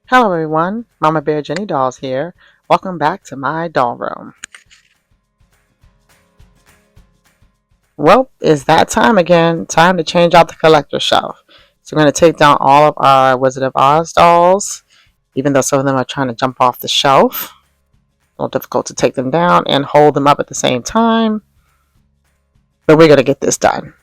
Hello everyone, Mama Bear Jenny Dolls here. Welcome back to my doll room. Well, it's that time again. Time to change out the collector shelf. So we're going to take down all of our Wizard of Oz dolls, even though some of them are trying to jump off the shelf. A little difficult to take them down and hold them up at the same time. But we're going to get this done.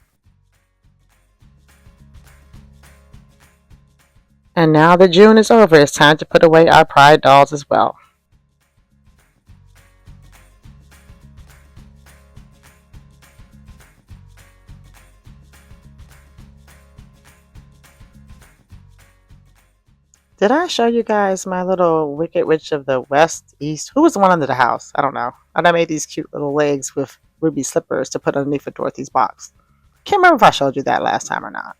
And now that June is over, it's time to put away our Pride dolls as well. Did I show you guys my little Wicked Witch of the West, East? Who was the one under the house? I don't know. And I made these cute little legs with ruby slippers to put underneath of Dorothy's box. Can't remember if I showed you that last time or not.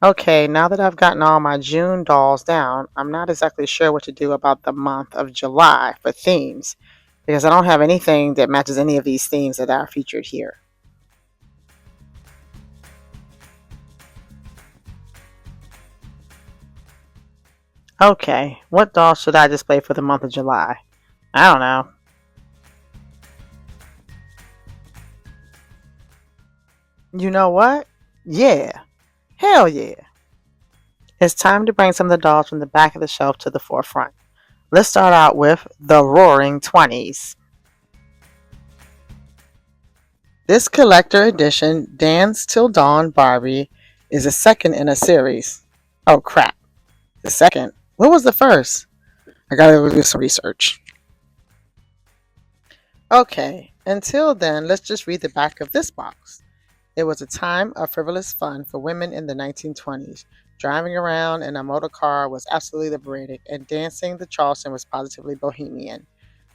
Okay, now that I've gotten all my June dolls down, I'm not exactly sure what to do about the month of July for themes, because I don't have anything that matches any of these themes that are featured here. Okay, what doll should I display for the month of July? I don't know. You know what? Yeah. Hell yeah. It's time to bring some of the dolls from the back of the shelf to the forefront. Let's start out with the Roaring Twenties. This collector edition Dance Till Dawn Barbie is the second in a series. Oh crap. The second? What was the first? I gotta go do some research. Okay, until then, let's just read the back of this box. It was a time of frivolous fun for women in the 1920s. Driving around in a motor car was absolutely liberating, and dancing the Charleston was positively bohemian.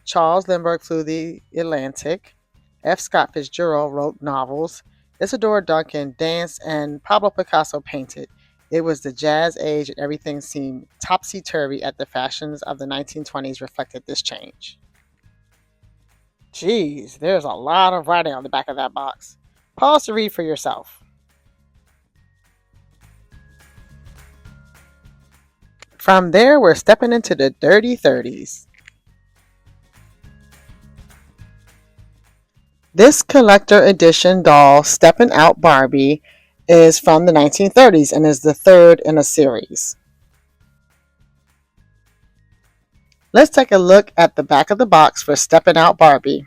Charles Lindbergh flew the Atlantic. F. Scott Fitzgerald wrote novels. Isadora Duncan danced, and Pablo Picasso painted. It was the jazz age, and everything seemed topsy-turvy at the fashions of the 1920s reflected this change. Geez, there's a lot of writing on the back of that box. Pause to read for yourself. From there, we're stepping into the dirty 30s. This collector edition doll, Steppin' Out Barbie, is from the 1930s and is the third in a series. Let's take a look at the back of the box for Steppin' Out Barbie.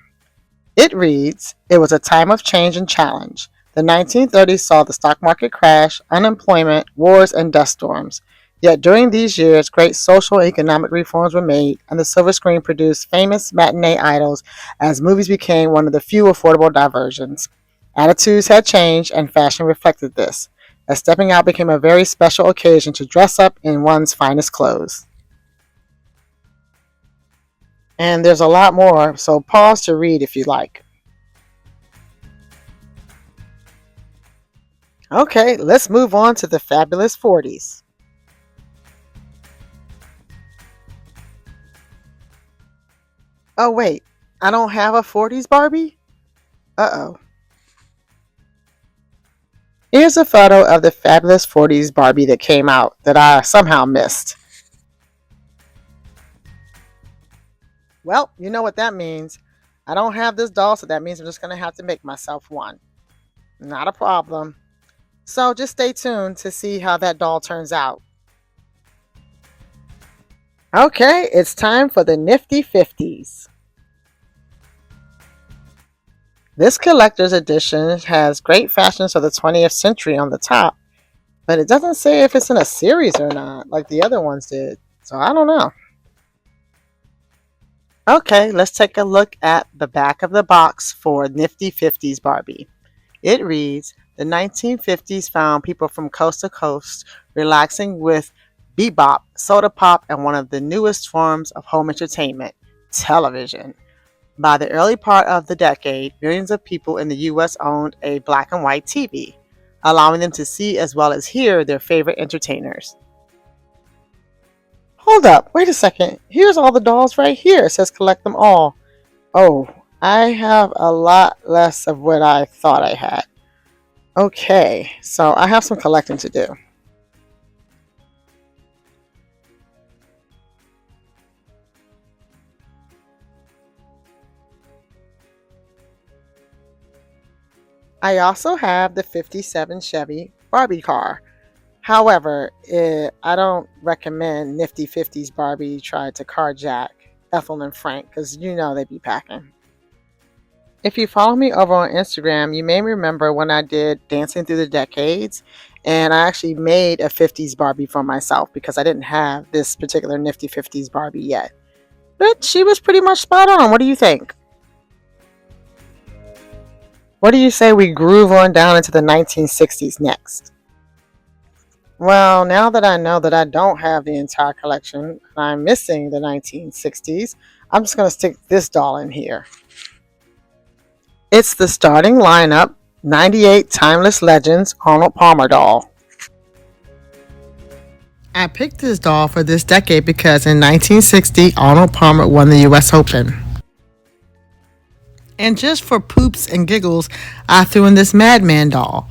It reads, "It was a time of change and challenge. The 1930s saw the stock market crash, unemployment, wars, and dust storms. Yet during these years, great social and economic reforms were made, and the silver screen produced famous matinee idols as movies became one of the few affordable diversions. Attitudes had changed, and fashion reflected this, as stepping out became a very special occasion to dress up in one's finest clothes." And there's a lot more, so pause to read if you like. Okay, let's move on to the fabulous 40s. Oh wait, I don't have a 40s Barbie? Uh-oh. Here's a photo of the fabulous 40s Barbie that came out that I somehow missed. Well, you know what that means. I don't have this doll, so that means I'm just going to have to make myself one. Not a problem. So just stay tuned to see how that doll turns out. Okay, it's time for the nifty 50s. This collector's edition has great fashions for the 20th century on the top, but it doesn't say if it's in a series or not, like the other ones did. So I don't know. Okay, let's take a look at the back of the box for Nifty 50s Barbie. It reads, "The 1950s found people from coast to coast relaxing with bebop, soda pop, and one of the newest forms of home entertainment, television. By the early part of the decade, millions of people in the US owned a black and white TV, allowing them to see as well as hear their favorite entertainers." Hold up, wait a second. Here's all the dolls right here. It says collect them all. Oh, I have a lot less of what I thought I had. Okay, so I have some collecting to do. I also have the 57 Chevy Barbie car. However, I don't recommend Nifty 50s Barbie try to carjack Ethel and Frank because you know they be packing. If you follow me over on Instagram, you may remember when I did Dancing Through the Decades, and I actually made a 50s Barbie for myself because I didn't have this particular Nifty 50s Barbie yet. But she was pretty much spot on. What do you think? What do you say we groove on down into the 1960s next? Well, now that I know that I don't have the entire collection and I'm missing the 1960s, I'm just going to stick this doll in here. It's the starting lineup 98 Timeless Legends Arnold Palmer doll. I picked this doll for this decade because in 1960, Arnold Palmer won the US Open. And just for poops and giggles, I threw in this Madman doll.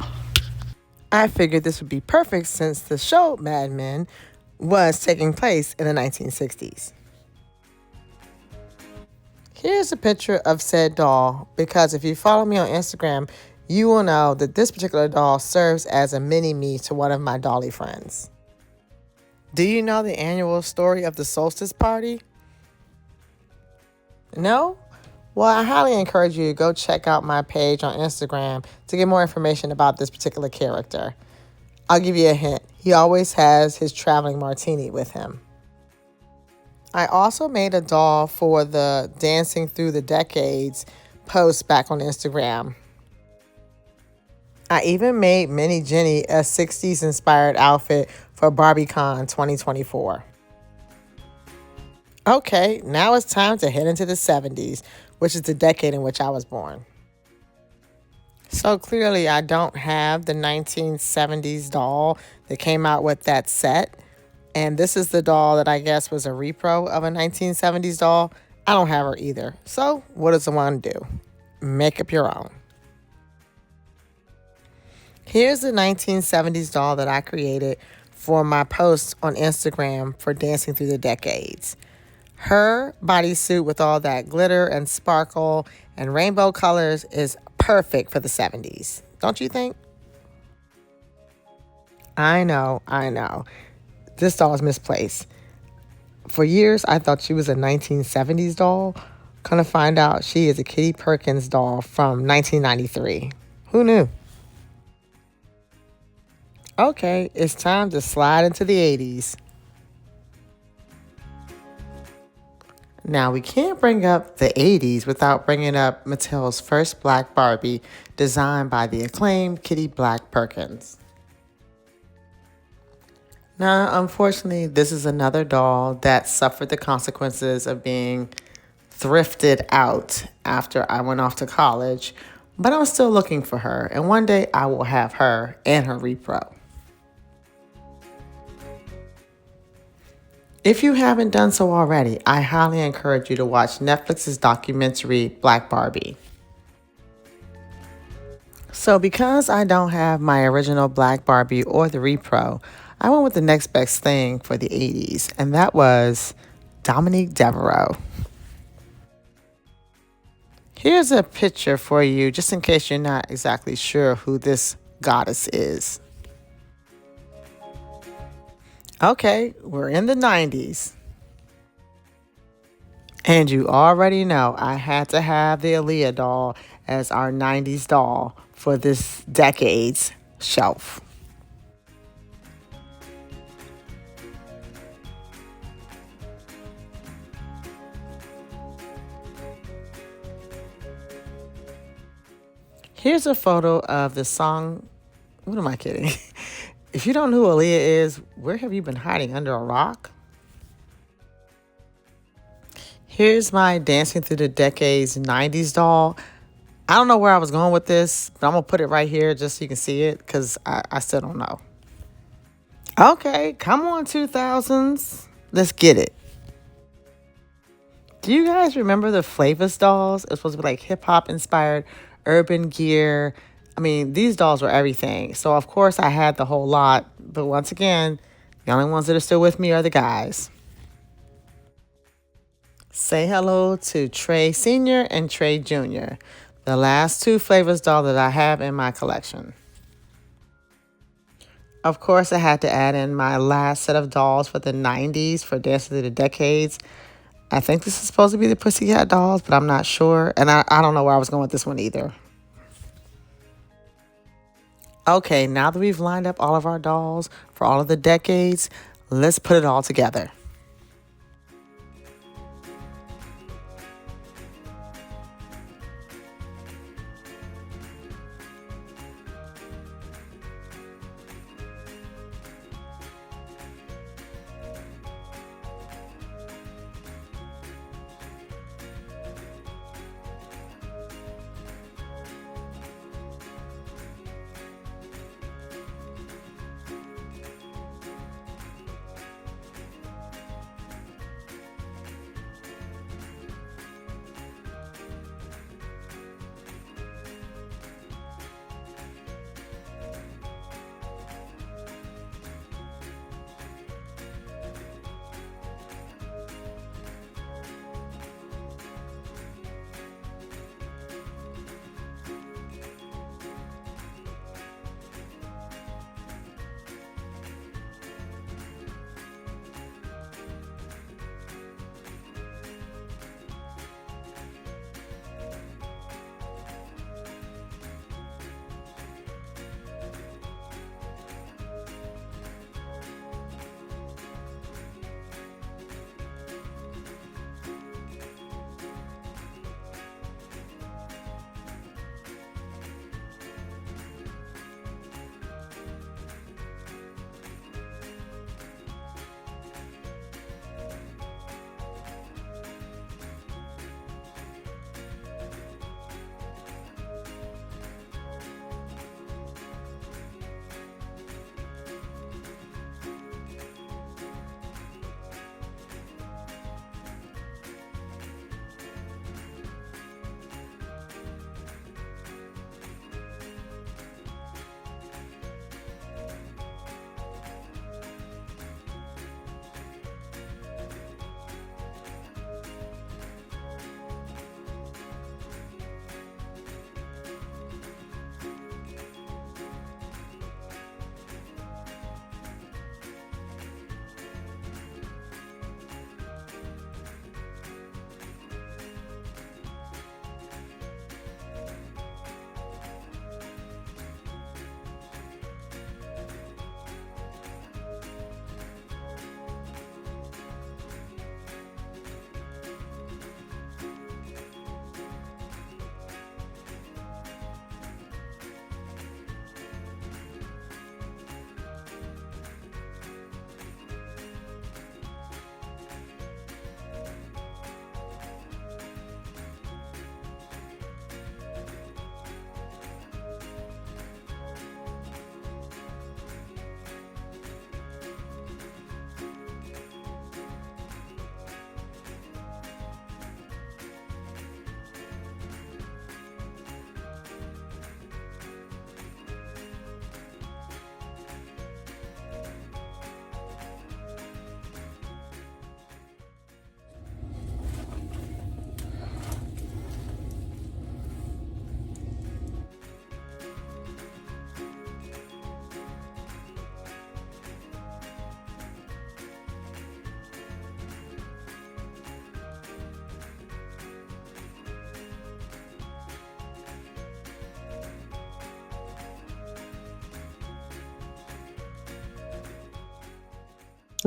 I figured this would be perfect since the show Mad Men was taking place in the 1960s. Here's a picture of said doll because if you follow me on Instagram, you will know that this particular doll serves as a mini-me to one of my dolly friends. Do you know the annual story of the solstice party? No? Well, I highly encourage you to go check out my page on Instagram to get more information about this particular character. I'll give you a hint. He always has his traveling martini with him. I also made a doll for the Dancing Through the Decades post back on Instagram. I even made Mini Jenny a 60s inspired outfit for BarbieCon 2024. Okay, now it's time to head into the 70s, which is the decade in which I was born. So clearly I don't have the 1970s doll that came out with that set. And this is the doll that I guess was a repro of a 1970s doll. I don't have her either. So what does the one do? Make up your own. Here's the 1970s doll that I created for my post on Instagram for Dancing Through the Decades. Her bodysuit with all that glitter and sparkle and rainbow colors is perfect for the 70s. Don't you think? I know. This doll is misplaced. For years, I thought she was a 1970s doll. Come to find out, she is a Kitty Perkins doll from 1993. Who knew? Okay, it's time to slide into the 80s. Now, we can't bring up the 80s without bringing up Mattel's first black Barbie, designed by the acclaimed Kitty Black Perkins. Now, unfortunately, this is another doll that suffered the consequences of being thrifted out after I went off to college, but I'm still looking for her, and one day I will have her and her repro. If you haven't done so already, I highly encourage you to watch Netflix's documentary Black Barbie. So because I don't have my original Black Barbie or the repro, I went with the next best thing for the 80s, and that was Dominique Devereaux. Here's a picture for you, just in case you're not exactly sure who this goddess is. Okay, we're in the 90s. And you already know I had to have the Aaliyah doll as our 90s doll for this decade's shelf. Here's a photo of the song. What am I kidding? If you don't know who Aaliyah is, where have you been hiding? Under a rock? Here's my Dancing Through the Decades 90s doll. I don't know where I was going with this, but I'm going to put it right here just so you can see it because I still don't know. Okay, come on, 2000s. Let's get it. Do you guys remember the Flavors dolls? It was supposed to be like hip hop inspired, urban gear. I mean, these dolls were everything. So, of course, I had the whole lot. But once again, the only ones that are still with me are the guys. Say hello to Trey Sr. and Trey Jr. The last two flavors doll that I have in my collection. Of course, I had to add in my last set of dolls for the 90s for Dance Through the Decades. I think this is supposed to be the Pussycat dolls, but I'm not sure. And I don't know where I was going with this one either. Okay, now that we've lined up all of our dolls for all of the decades, let's put it all together.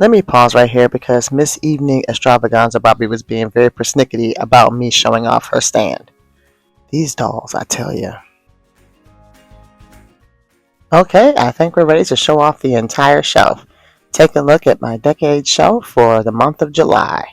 Let me pause right here because Miss Evening Extravaganza Barbie was being very persnickety about me showing off her stand. These dolls, I tell you. Okay, I think we're ready to show off the entire shelf. Take a look at my decade shelf for the month of July.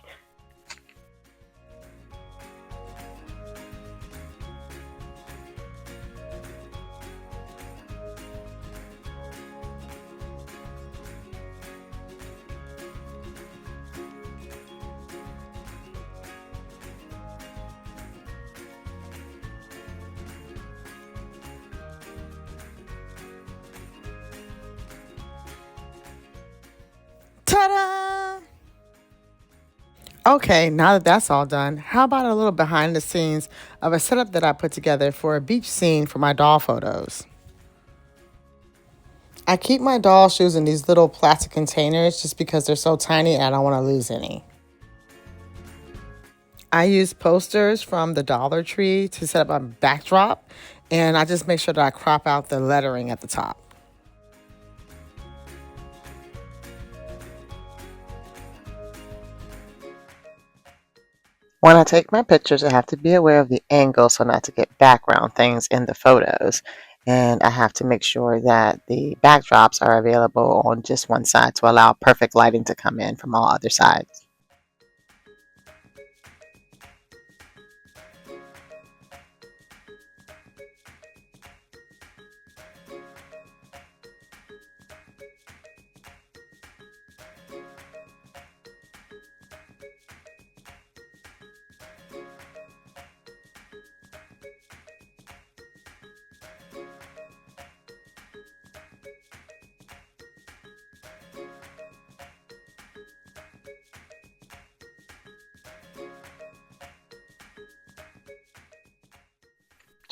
Ta-da! Okay, now that that's all done, how about a little behind the scenes of a setup that I put together for a beach scene for my doll photos? I keep my doll shoes in these little plastic containers just because they're so tiny and I don't want to lose any. I use posters from the Dollar Tree to set up a backdrop, and I just make sure that I crop out the lettering at the top. When I take my pictures, I have to be aware of the angle so not to get background things in the photos. And I have to make sure that the backdrops are available on just one side to allow perfect lighting to come in from all other sides.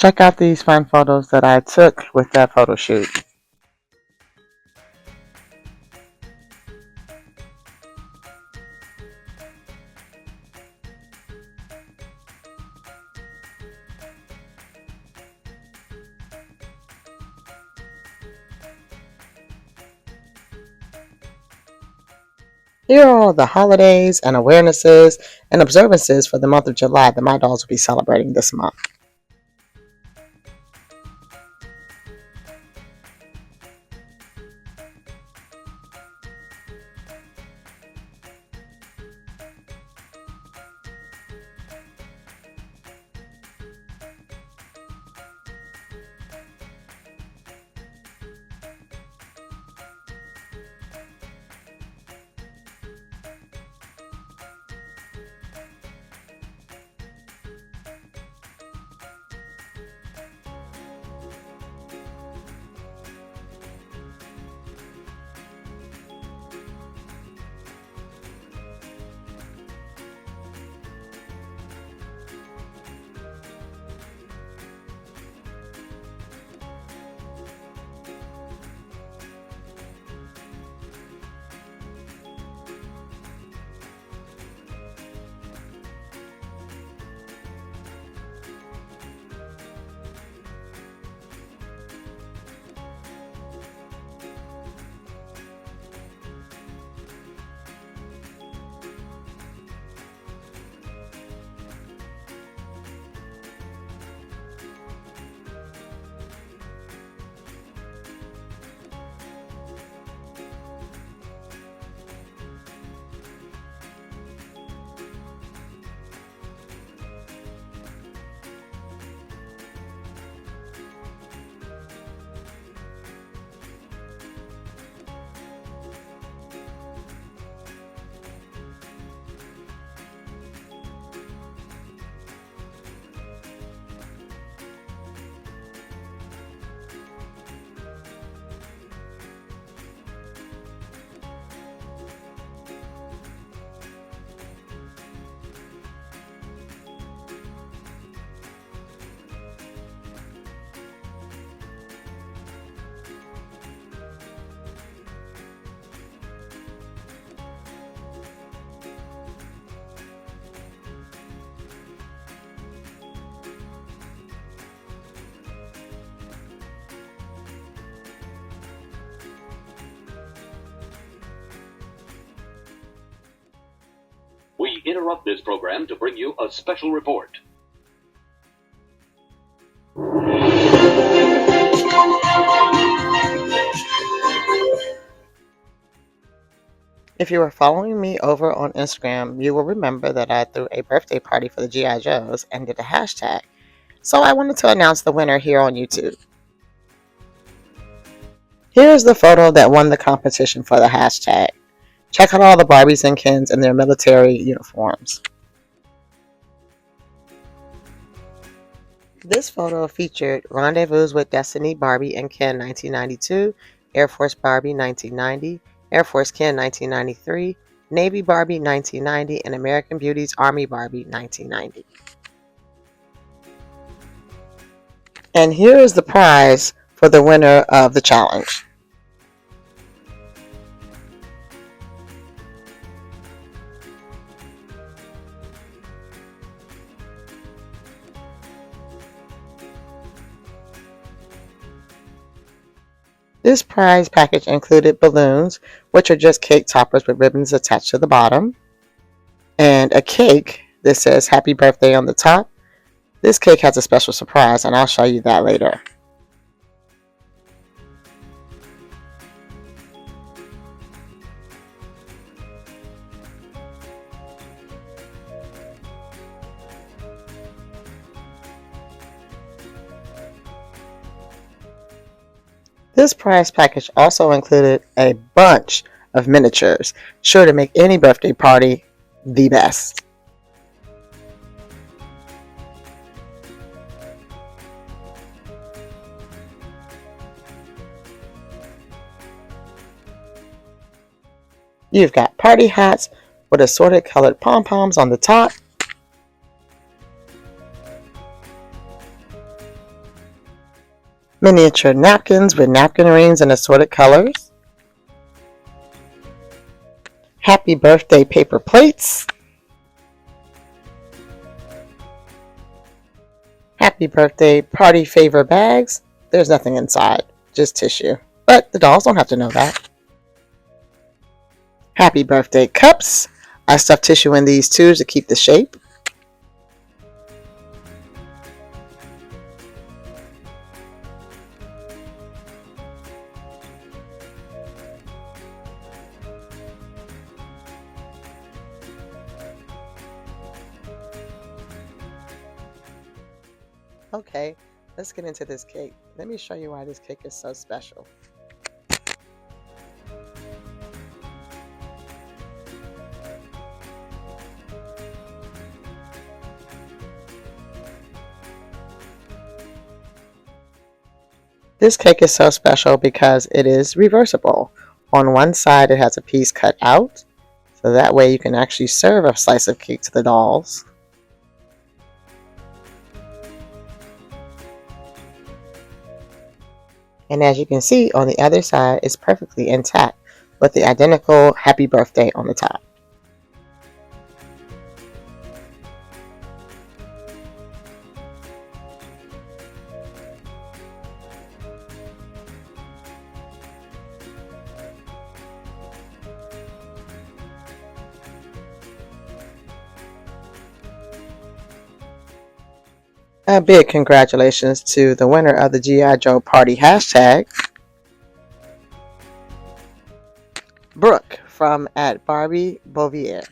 Check out these fun photos that I took with that photo shoot. Here are all the holidays and awarenesses and observances for the month of July that my dolls will be celebrating this month. We interrupt this program to bring you a special report. If you were following me over on Instagram, you will remember that I threw a birthday party for the G.I. Joes and did a hashtag. So I wanted to announce the winner here on YouTube. Here's the photo that won the competition for the hashtag. Check out all the Barbies and Kens in their military uniforms. This photo featured Rendezvous with Destiny Barbie and Ken 1992, Air Force Barbie 1990, Air Force Ken 1993, Navy Barbie 1990, and American Beauty's Army Barbie 1990. And here is the prize for the winner of the challenge. This prize package included balloons, which are just cake toppers with ribbons attached to the bottom, and a cake that says happy birthday on the top. This cake has a special surprise, and I'll show you that later. This prize package also included a bunch of miniatures, sure to make any birthday party the best. You've got party hats with assorted colored pom-poms on the top, miniature napkins with napkin rings in assorted colors, happy birthday paper plates, happy birthday party favor bags. There's nothing inside, just tissue. But the dolls don't have to know that. Happy birthday cups. I stuffed tissue in these too to keep the shape. Okay, let's get into this cake. Let me show you why this cake is so special. This cake is so special because it is reversible. On one side it has a piece cut out, so that way you can actually serve a slice of cake to the dolls. And as you can see, on the other side it's perfectly intact with the identical happy birthday on the top. A big congratulations to the winner of the G.I. Joe Party hashtag, Brooke from @BarbieBouvier.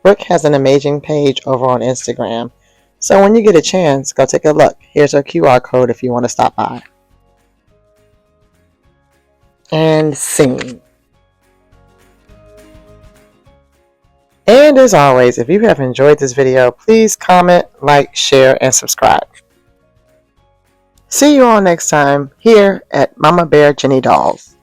Brooke has an amazing page over on Instagram, so when you get a chance, go take a look. Here's her QR code if you want to stop by. And scene. And as always, if you have enjoyed this video, please comment, like, share, and subscribe. See you all next time here at Mama Bear Jenny Dolls.